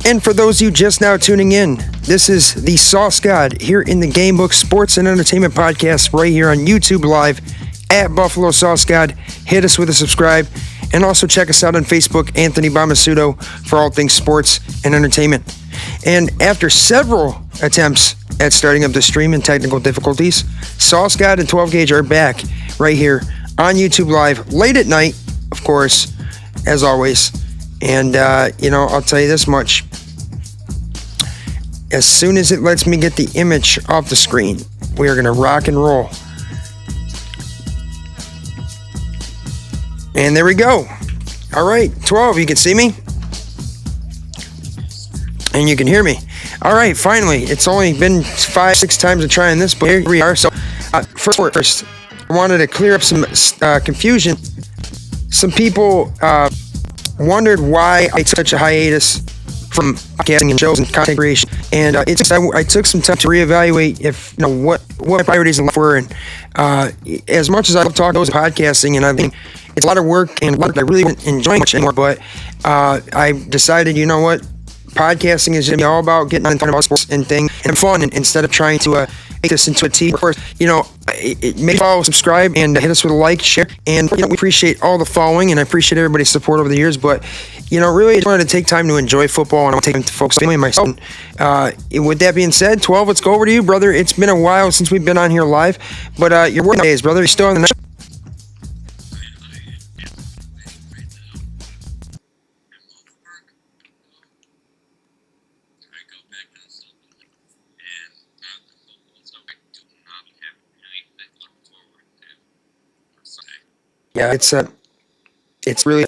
And for those of you just now tuning in, this is the Sauce God here in the Gamebook Sports and Entertainment Podcast right here on YouTube Live at Buffalo Sauce God. Hit us with a subscribe and also check us out on Facebook, Anthony Bomasudo, for all things sports and entertainment. And after several attempts at starting up the stream and technical difficulties, Sauce God and 12 Gauge are back right here on YouTube Live late at night, of course, as always. And, I'll tell you this much. As soon as it lets me get the image off the screen, we are going to rock and roll. And there we go. All right, 12, you can see me? And you can hear me. All right, finally. It's only been 5-6 times of trying this, but here we are. So, first, I wanted to clear up some confusion. Some people wondered why I took such a hiatus from podcasting and shows and content creation, and I took some time to reevaluate if what my priorities in life were, and as much as I love talking about podcasting, and I think it's a lot of work and a lot I really don't enjoy much anymore, but I decided, podcasting is all about getting on about sports and things and fun, and instead of trying to make this into a team. Of course, make follow, subscribe, and hit us with a like, share, and we appreciate all the following, and I appreciate everybody's support over the years. But really, I just wanted to take time to enjoy football, and I want to take time to focus on family and myself. With that being said, 12, let's go over to you, brother. It's been a while since we've been on here live, but your working days, brother. You still on the next? Yeah, it's really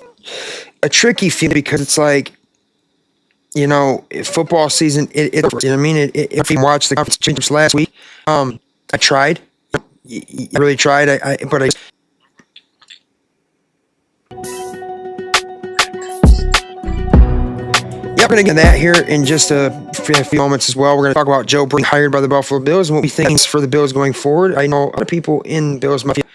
a tricky feeling because it's like, football season. If you watched the conference championships last week, I tried. I really tried. But I. Yep, we're going to get that here in just a few moments as well. We're going to talk about Joe being hired by the Buffalo Bills and what we think for the Bills going forward. I know a lot of people in Bills Mafia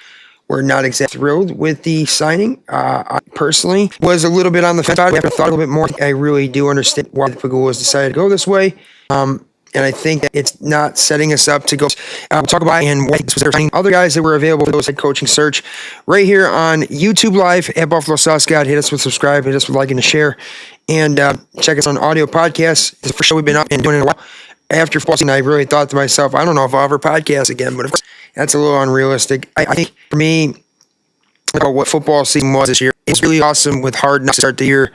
were not exactly thrilled with the signing. I personally was a little bit on the fence. After I thought a little bit more, I really do understand why the Eagles decided to go this way. And I think that it's not setting us up to go. We'll talk about it and why this was their signing. Other guys that were available for those head coaching search right here on YouTube Live at Buffalo Sauce God. Hit us with subscribe, hit us with like and a share, and check us on audio podcasts. This is the first show we've been up and doing in a while. After football season, I really thought to myself, I don't know if I'll ever podcast again, but of course, that's a little unrealistic. I think for me, what football season was this year, it's really awesome with Hard Knocks to start the year.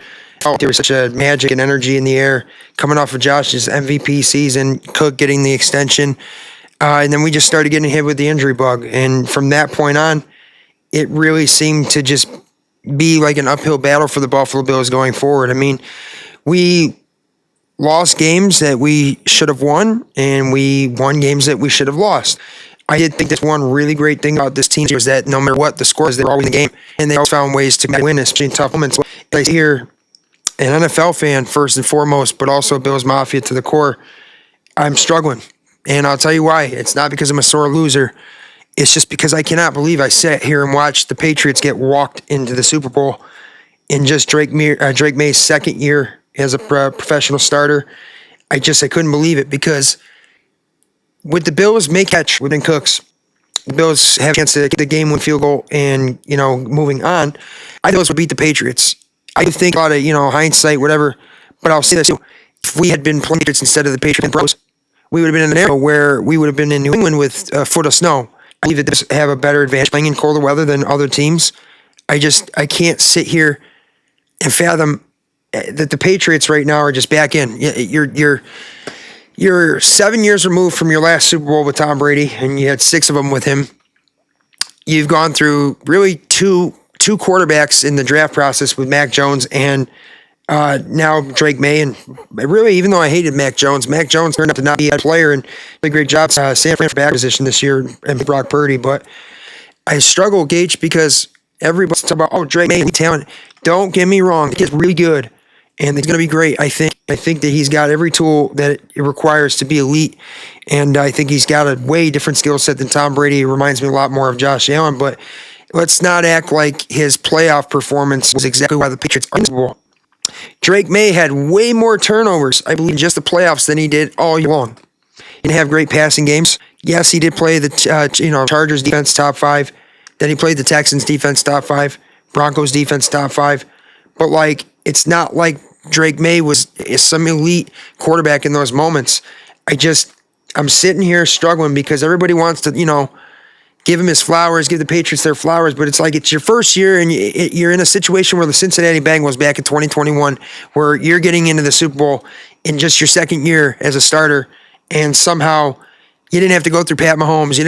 There was such a magic and energy in the air coming off of Josh's MVP season, Cook getting the extension, and then we just started getting hit with the injury bug. And from that point on, it really seemed to just be like an uphill battle for the Buffalo Bills going forward. I mean, we lost games that we should have won, and we won games that we should have lost. I did think this one really great thing about this team was that no matter what the scores, they were always in the game, and they always found ways to win, especially in tough moments. I hear an NFL fan first and foremost, but also Bills Mafia to the core. I'm struggling, and I'll tell you why. It's not because I'm a sore loser. It's just because I cannot believe I sat here and watched the Patriots get walked into the Super Bowl in just Drake May's second year as a professional starter. I couldn't believe it because with the Bills make catch within Cooks, the Bills have a chance to get the game-win field goal and, moving on. I think those would beat the Patriots. I think a lot of, hindsight, whatever, but I'll say this too. If we had been playing Patriots instead of the Patriots Bros, we would have been in an area where we would have been in New England with a foot of snow. I believe that this have a better advantage playing in colder weather than other teams. I can't sit here and fathom that the Patriots right now are just back in. You're 7 years removed from your last Super Bowl with Tom Brady, and you had 6 of them with him. You've gone through really two quarterbacks in the draft process with Mac Jones and now Drake May. And really, even though I hated Mac Jones turned out to not be a player and did a great job. San Fran back position this year and Brock Purdy. But I struggle, Gage, because everybody's talking about, Drake May, talent. Don't get me wrong, the kid's really good, and it's going to be great. I think that he's got every tool that it requires to be elite, and I think he's got a way different skill set than Tom Brady. He reminds me a lot more of Josh Allen, but let's not act like his playoff performance was exactly why the Patriots are in the Super Bowl. Drake May had way more turnovers, I believe, in just the playoffs than he did all year long. He didn't have great passing games. Yes, he did play the Chargers defense top 5. Then he played the Texans defense top 5, Broncos defense top 5. But like, it's not like Drake May was some elite quarterback in those moments. I'm sitting here struggling because everybody wants to, give him his flowers, give the Patriots their flowers, but it's like it's your first year and you're in a situation where the Cincinnati Bengals back in 2021, where you're getting into the Super Bowl in just your second year as a starter, and somehow you didn't have to go through Pat Mahomes, you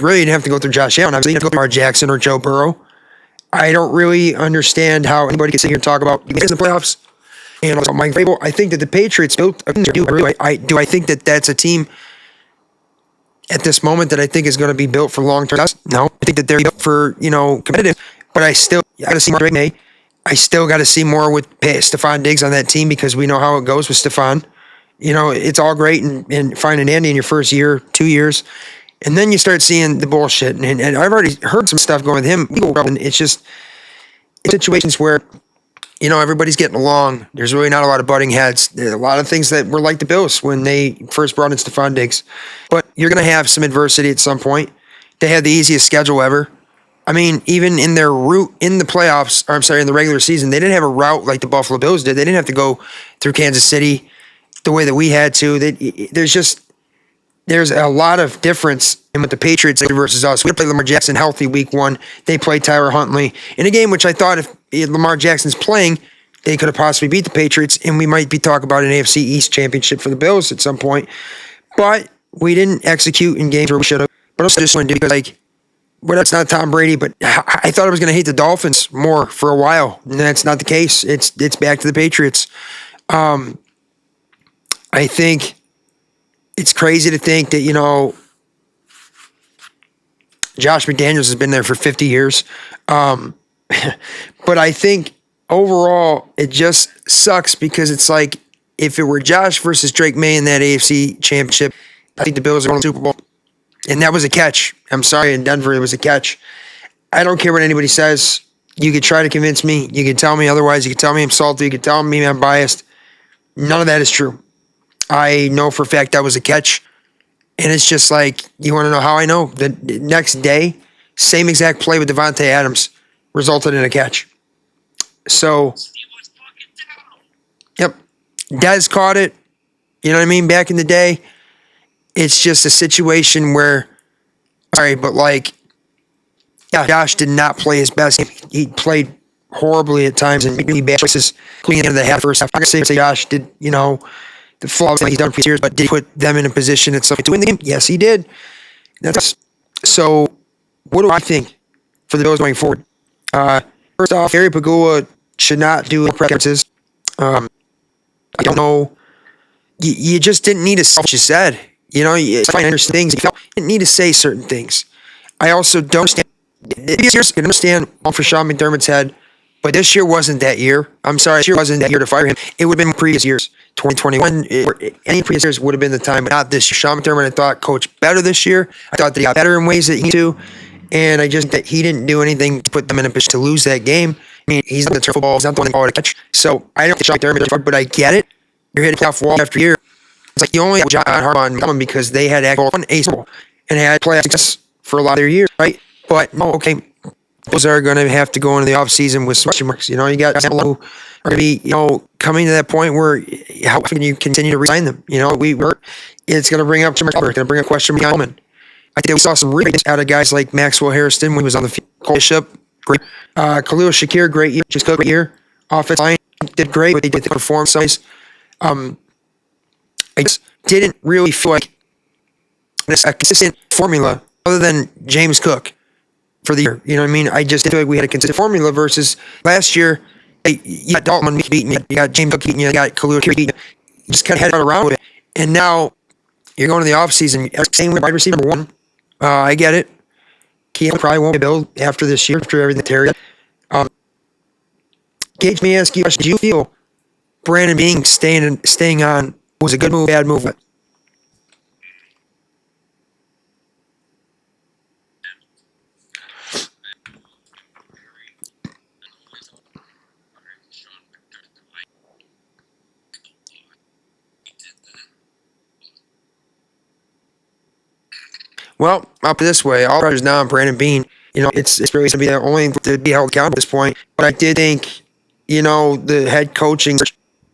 really didn't have to go through Josh Allen, obviously you didn't have to go through Lamar Jackson or Joe Burrow. I don't really understand how anybody can sit here and talk about the playoffs and also Mike Vrabel. I think that the Patriots built. I think that that's a team at this moment that I think is going to be built for long term. No, I think that they're built for competitive. But I got to see more Drake May. I still got to see more with Stephon Diggs on that team because we know how it goes with Stephon. It's all great and finding Andy in your first year, 2 years. And then you start seeing the bullshit. And I've already heard some stuff going with him. And it's just situations where, everybody's getting along. There's really not a lot of butting heads. There's a lot of things that were like the Bills when they first brought in Stephon Diggs. But you're going to have some adversity at some point. They had the easiest schedule ever. I mean, even in their route in the playoffs, in the regular season, they didn't have a route like the Buffalo Bills did. They didn't have to go through Kansas City the way that we had to. There's a lot of difference in what the Patriots did versus us. We played Lamar Jackson healthy week 1. They played Tyler Huntley in a game which I thought if Lamar Jackson's playing, they could have possibly beat the Patriots, and we might be talking about an AFC East championship for the Bills at some point. But we didn't execute in games where we should have. But also just wanted to because that's not Tom Brady, but I thought I was going to hate the Dolphins more for a while, and that's not the case. It's back to the Patriots. I think it's crazy to think that, Josh McDaniels has been there for 50 years. But I think overall it just sucks because it's like if it were Josh versus Drake May in that AFC championship, I think the Bills are going to the Super Bowl. And that was a catch. I'm sorry, in Denver, it was a catch. I don't care what anybody says. You could try to convince me. You could tell me otherwise. You could tell me I'm salty. You could tell me I'm biased. None of that is true. I know for a fact that was a catch. And it's just like, you want to know how I know? The next day, same exact play with Devontae Adams resulted in a catch. So, yep. Dez caught it. You know what I mean? Back in the day. It's just a situation where, Josh did not play his best game. He played horribly at times and really bad choices, including the end of the first half. I'm going to say Josh did, the flaws that he's done for years, but did he put them in a position at some point to win the game? Yes, he did. So, what do I think for the Bills going forward? First off, Gary Pagula should not do preferences. I don't know. You just didn't need to say what you said. You find understand things. You didn't need to say certain things. I also don't understand for Sean McDermott's head, but this year wasn't that year. I'm sorry, this year wasn't that year to fire him. It would have been previous years. 2021, any previous years would have been the time, but not this year. Sean McDermott, I thought, coached better this year. I thought that he got better in ways that he do, and I just that he didn't do anything to put them in a position to lose that game. I mean, he's not the turf ball. He's not the one that called it a catch. So I don't think Sean McDermott, but I get it. You're hitting off wall after year. It's like you only have John Harbaugh coming because they had actual won a Super Bowl and had playoff success for a lot of their years, right? But no, okay, those are going to have to go into the offseason with question marks. You got who are going to be, coming to that point where how can you continue to resign them? It's going to bring up Jim McCullough, going to bring up question behind Coleman. I think we saw some really out of guys like Maxwell Harrison when he was on the field. Cole Bishop, great. Khalil Shakir, great year, just a great year. Offensive line did great, but they did perform size. I just didn't really feel like this a consistent formula other than James Cook for the year. You know what I mean? I just didn't feel like we had a consistent formula versus last year. You got Dalton beating you, you got James Cook beating you, you got Khalil beating you. You just kind of had around with it. And now you're going to the offseason, same with wide receiver number 1. I get it. Keon probably won't be built after this year, after everything Terry. Gage, let me ask you a question. Do you feel Brandon Beane staying on was a good move, bad move? Well, I'll put it this way: all pressure's now on Brandon Beane. It's really going to be the only to be held accountable at this point. But I did think, the head coaching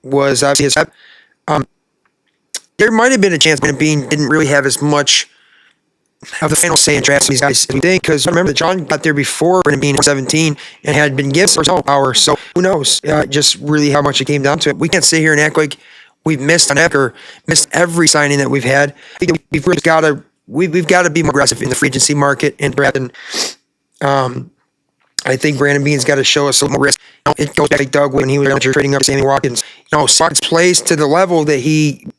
was obviously his step. There might have been a chance Brandon Beane didn't really have as much of the final say in drafting these guys as we think, because remember that John got there before Brandon Beane was 17 and had been given some power. So who knows? Just really how much it came down to it. We can't sit here and act like we've missed on or missed every signing that we've had. I think we've really got to we've got to be more aggressive in the free agency market and drafting. I think Brandon Beane's got to show us a little more risk. It goes back to Doug when he was trading up Sammy Watkins. Watkins plays to the level that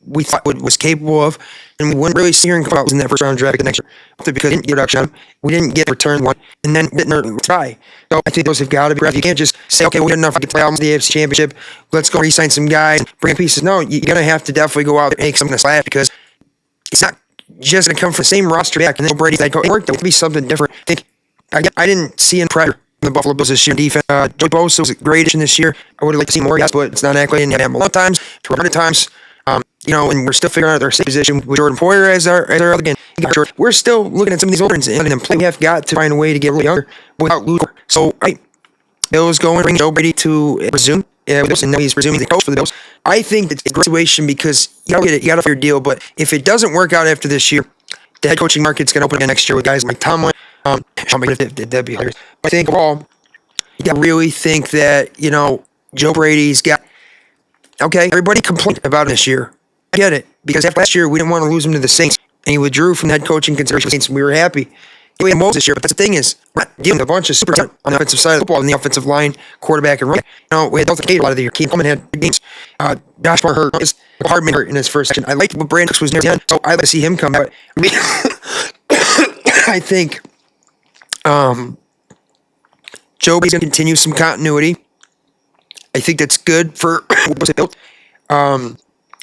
we thought was capable of, and we wouldn't really see him come out in that first round draft next year because we didn't get production. We didn't get return one, and then didn't try. So I think those have got to be aggressive. You can't just say, okay, we're good enough. We can play out in the AFC Championship. Let's go re-sign some guys, bring pieces. No, you're gonna have to definitely go out and make something slash, because it's not just gonna come from the same roster back. And then Brady's like, it worked. There would be something different. I didn't see any pressure the Buffalo Bills this year. Defense, Joey Bosa was a great addition this year. I would have liked to see more, yes, but it's not accurately. And have a lot of times, 200 times, and we're still figuring out our safe position with Jordan Poyer as our other again. We're still looking at some of these older ones and then play. We have got to find a way to get a little younger without losing. So, Bills going to bring Joe Brady to resume. And now he's resuming the coach for the Bills. I think it's a great situation because you got a fair deal, but if it doesn't work out after this year, the head coaching market's going to open again next year with guys like Tomlin. That'd be hilarious. I think overall, you really think that, Joe Brady's got, okay, everybody complained about him this year. I get it, because after last year, we didn't want to lose him to the Saints, and he withdrew from the head coaching consideration. Saints, we were happy. We had Moses this year, but that's the thing is, we're not dealing with a bunch of super on the offensive side of the football, on the offensive line, quarterback, and running. We had Delta Cade a lot of the year. Keith Coleman had big games. Josh Moore hurt. Hardman hurt in his first section. I liked what Brandon Cooks was near the end, so I'd like to see him come back. I think Joe Brady's going to continue some continuity. I think that's good for what was built.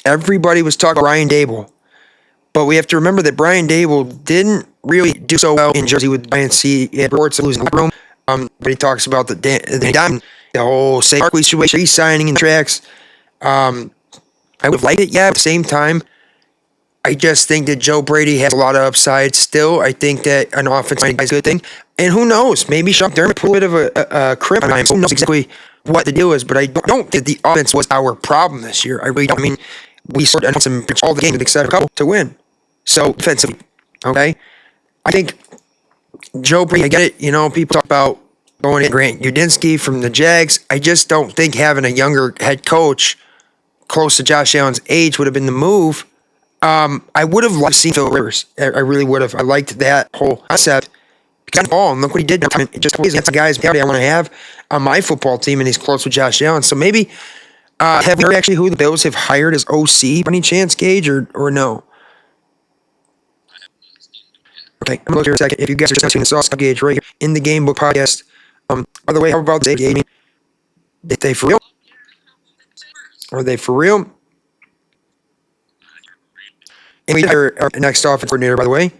Everybody was talking about Brian Dable, but we have to remember that Brian Dable didn't really do so well in Jersey with Giants. He had reports of losing the room. But he talks about the whole Saquon Barkley situation, re-signing in the tracks. I would have liked it, yeah. At the same time, I just think that Joe Brady has a lot of upside still. I think that an offense is a good thing. And who knows? Maybe Sean Dermott put a bit of a crimp on him. Who knows exactly what the deal is, but I don't think the offense was our problem this year. I really don't. I mean, we sort of some all the games except a couple to win. So defensively, okay? I think Joe Brady, I get it. People talk about going in Grant Udinski from the Jags. I just don't think having a younger head coach close to Josh Allen's age would have been the move. I would have liked to see Phil Rivers. I really would have. I liked that whole concept. Because ball, and look what he did. It just that's the guy's mentality I want to have on my football team, and he's close with Josh Allen. So maybe have we heard actually who the Bills have hired as OC by any chance, Gage, or no? Okay, I'm going to look here a second. If you guys are just seeing this off, Gage right here in the Game Book podcast. By the way, how about this, Gage? Are they for real? Are they for real? And we hire our next offensive coordinator, by the way.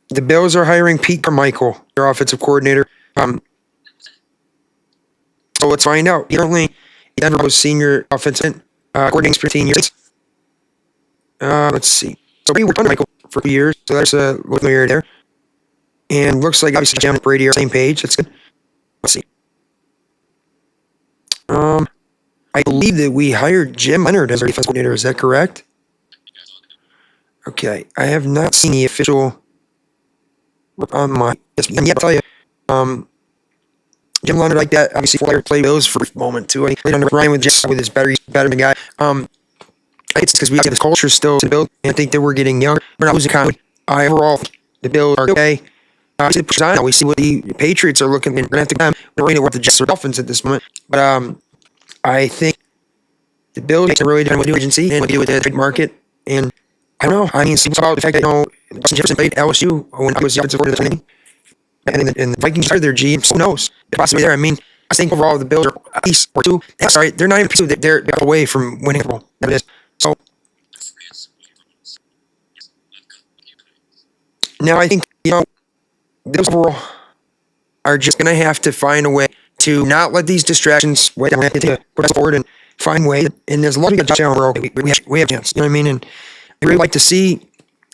The Bills are hiring Pete Carmichael, their offensive coordinator. So let's find out. Currently, Denver was senior offensive coordinator for 15 years. Let's see. So we worked under Michael for 2 years, so there's a little familiar there. And looks like obviously John and Brady are on the same page. That's good. Let's see. I believe that we hired Jim Leonard as our defense coordinator. Is that correct? Okay, I have not seen the official on my. Yes, and yeah, I'll tell you. Jim Leonard like that. Obviously, played Bills for a moment too. He played under Ryan with his better guy. It's because we have this culture still to build, and I think that we're getting younger. We're not losing continuity. Overall, the Bills are okay. We see what the Patriots are looking. We're gonna have to come. We're going to work the Jets or Dolphins at this moment, but I think the Bills are really doing with new agency and deal with the trade market. And I don't know. I mean, it's about the fact that Justin Jefferson played LSU when I was the offensive coordinator, and the Vikings started their GM. So who knows? They're possibly there. I mean, I think overall the Bills are a piece or two. Sorry, they're not even a piece. They're away from winning the Bowl. That is. So now I think the Bills overall are just going to have to find a way to not let these distractions weigh down. We have to put us forward and find a way. And as long as we got Josh Allen, we're okay. We have a chance. You know what I mean? And I really like to see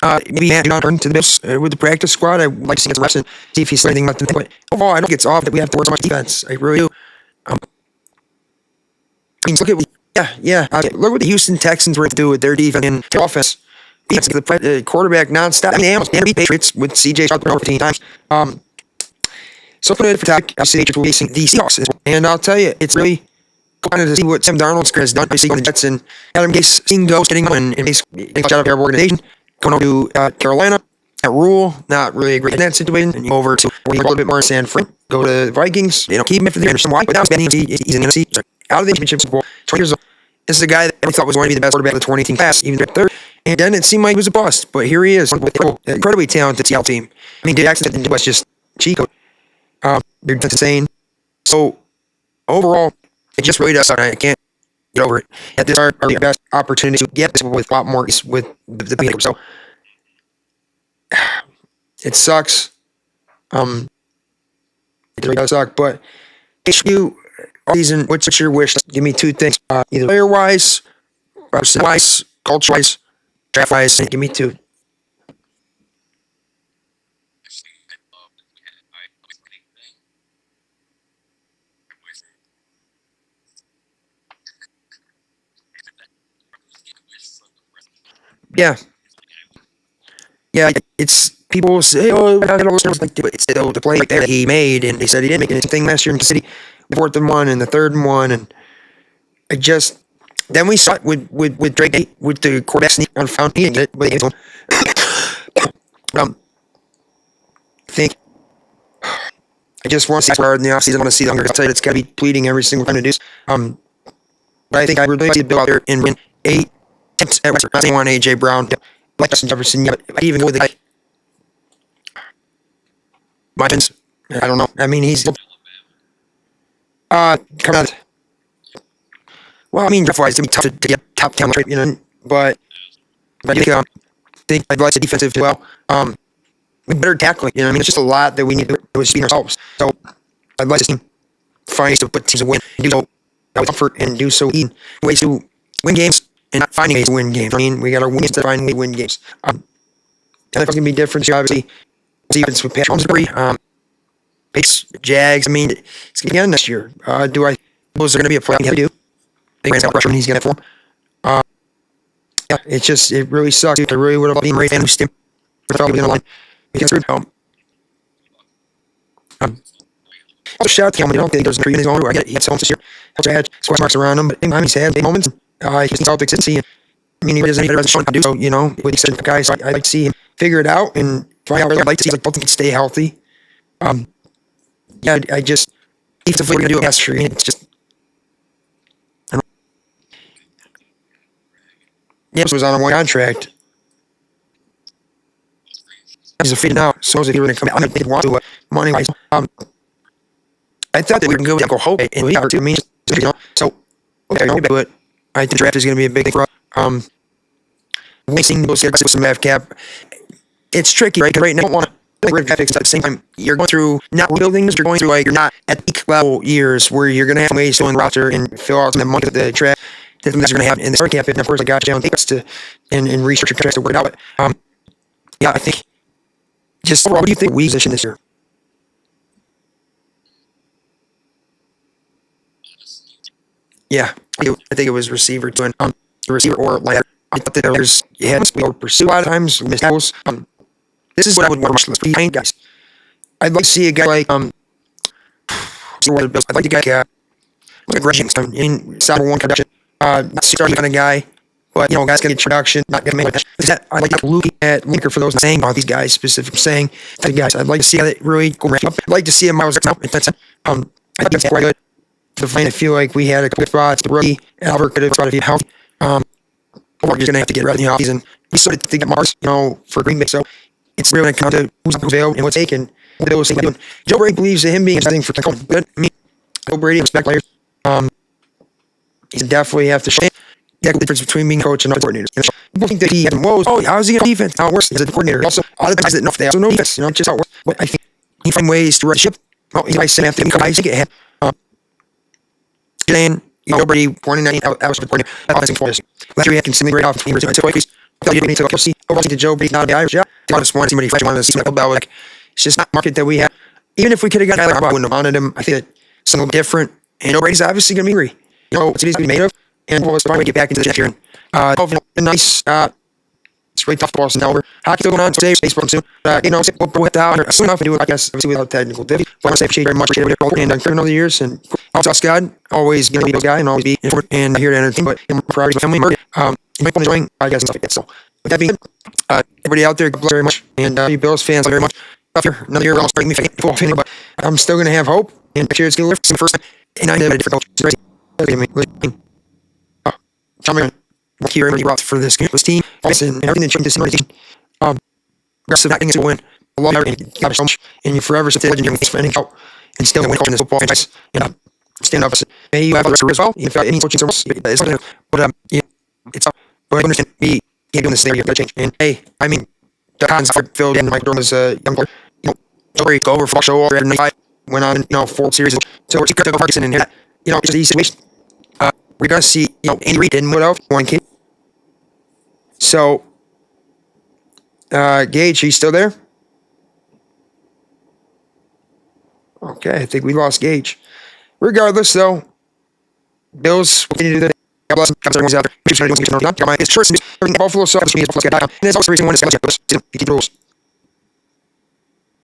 Maybe Matt Judon turn to the Bills with the practice squad. I'd like to see him get some reps and see if he's anything left in the But overall, I don't think it's off that we have to work so much defense. I really do. I mean, look at look what the Houston Texans were able to do with their defense and their offense. Beats the quarterback nonstop. I mean, they almost beat Patriots with CJ Stroud over 15 times. So put it for attack. Obviously, the Patriots will be facing the Seahawks, and I'll tell you, it's really kind of to see what Sam Darnold has done. Basically, the Jets and Adam Gase seeing those getting on and basically out of their organization, going over to Carolina. At Rule, not really a great in that situation. And you go over to a little bit more San Fran. Go to the Vikings. Keep him if they understand why. But now he's in the NFC. Out of the championship Super Bowl. 20 years old. This is a guy that we thought was going to be the best quarterback of the 2018 class, even at third. And then it seemed like he was a bust. But here he is with an incredibly talented Seattle team. I mean, Jackson was just Chico. They're just insane. So overall, it just really does suck. I can't get over it. That this are the best opportunity to get this with a lot more with the people. So it sucks. It really does suck. But you all season, what's your wish? Give me two things. Either player wise, wise, culture wise, draft wise. Give me two. Yeah. Yeah, it's people say, oh, it's the play like that he made, and they said he didn't make anything last year in the city. The fourth and one and the third and one, and I just then we saw it with Drake with the quarterback sneak on found he didn't get it, but he hit him. I think I just want to see where in the offseason. I want to see the hunger. I'll tell you, it's got to be pleading every single time to do. But I think I really like to build out there and win 8 attempts at Western. Not saying one AJ Brown. Like Justin Jefferson, yeah, but I even go with the guy. My friends, I don't know. I mean, he's coming out. Well, I mean, draft-wise, it's gonna be tough to get top talent, But I think I'd like the defensive as well. Better tackling, I mean, it's just a lot that we need to speed ourselves. So I'd like to see find ways to put teams to win, and do so with comfort, and do so in ways to win games. And not finding ways to win games. I mean, we got to win to find ways to win games. I think it's going to be different. Obviously, defense with Patrick Mahomes, Pace, Jags. I mean, it's going to be again next year. Those are going to be a play we have to do. They ran out pressure, and he's going to get for him. Yeah, it really sucks. I really would have been Ray fan who's still on the line. Because also shout out to him. I don't think there's no his own. I get he had songs this year. I had squash marks around him, but he's had big moments. He's Celtics and see. I mean, he doesn't even show to do so. With these certain guys, so I like to see him figure it out and find out. Really, I'd like to see both of them can stay healthy. I just defensively we're gonna do a master. It's just. James was on a one contract. He's a fit now, so if he were going to come out, I didn't want to, money wise. I thought that we were going to go Hope, and we are too. So okay, but I think the draft is going to be a big thing for us. Wasting those guys with some F cap, it's tricky, right? Because right now, I don't want to draft picks at the same time. You're going through not rebuilding, you're going through you're not at peak level years where you're going to have ways to in the roster and fill out some money with the draft. That's going to happen in the start camp, and of course, I got Jalen Davis to and research your contracts to work it out. But I think. Just overall, what do you think we position this year? Yeah, I think it was receiver to a receiver or like I thought that others had to pursue a lot of times miss tackles. This is what I would want to watch behind guys. I'd like to see a guy like I'd like a guy like Greg James. I mean, solid one production. Not starting kind of guy. But, guys gonna get production, not gonna make that. I like looking at Linker for those saying about these guys specifically saying that guys. I'd like to see how they really go ramp up. I'd like to see him Miles now. I think that's quite good. I feel like we had a couple spots. The rookie Albert could have started to be healthy. We're just gonna have to get ready in the offseason. We started to get Mars, for Green Bay. So it's really gonna come to who's available and what's taken. Those things doing. Joe Brady believes in him being a thing for good. I mean, Joe Brady respect players. He's definitely have to show. The difference between being a coach and a coordinator. People think that he has woes. Oh, how's he going to defense? How it works as a coordinator. Also, a lot of guys that know they also know defense. Just how it works. But I think he find ways to run the ship. Well, he might say after him, guys to get him. Nobody 29 hours for coordinator. That's for this. Last year we had consistently great offense. You need to go see overall to Joe Brady, not a Irish. Yeah, I just want to see what he wanted to see about. Like, it's just not a market that we have. Even if we could have got Tyler, I wouldn't have wanted him. I think that something different. And Joe Brady's obviously going to be angry. You know, what he's going to be made of. And we'll probably get back into the chat here. And, a nice, it's really tough balls now. Hockey still going on today, baseball soon. You know, we'll hit that soon enough to do it, I guess, obviously without technical difficulty. But I want to say appreciate very much for and for another years. And also, Scott, always going to be those guy and always be informed and here to entertain. But priorities with family, you might be enjoying, I guess, and stuff like that. So, with that being said, everybody out there, God bless very much. And you Bills fans, very much. Another year, almost breaking me football feeling, but I'm still going to have hope. And next year, it's going to lift for the first time. And I know a different culture. Thank you everybody brought for this team and everything that you this organization. Aggressive acting is a win. I love you and so much. And you forever such a legendary for any help and still win in this football franchise. And stand up. May you have the rest of it as well. If any coaching service, it's something. But yeah, it's up. But I understand me can't do this there. You got to change. And hey, I mean, the cons filled in. Mike Durham was a young player. You know, don't go over for show. 95 went on. You know, 4 series. So we're secret to go Ferguson and here. You know, it's just easy situation. We're gonna see. You know, Andy Reid didn't put out one kid. So, Gage, he's still there? Okay, I think we lost Gage. Regardless, though, Bills will continue to do that. God bless them. God bless everyone's out there. Make sure you're doing something. Got my shirts and Buffalo, so and there's also the reason one is rules.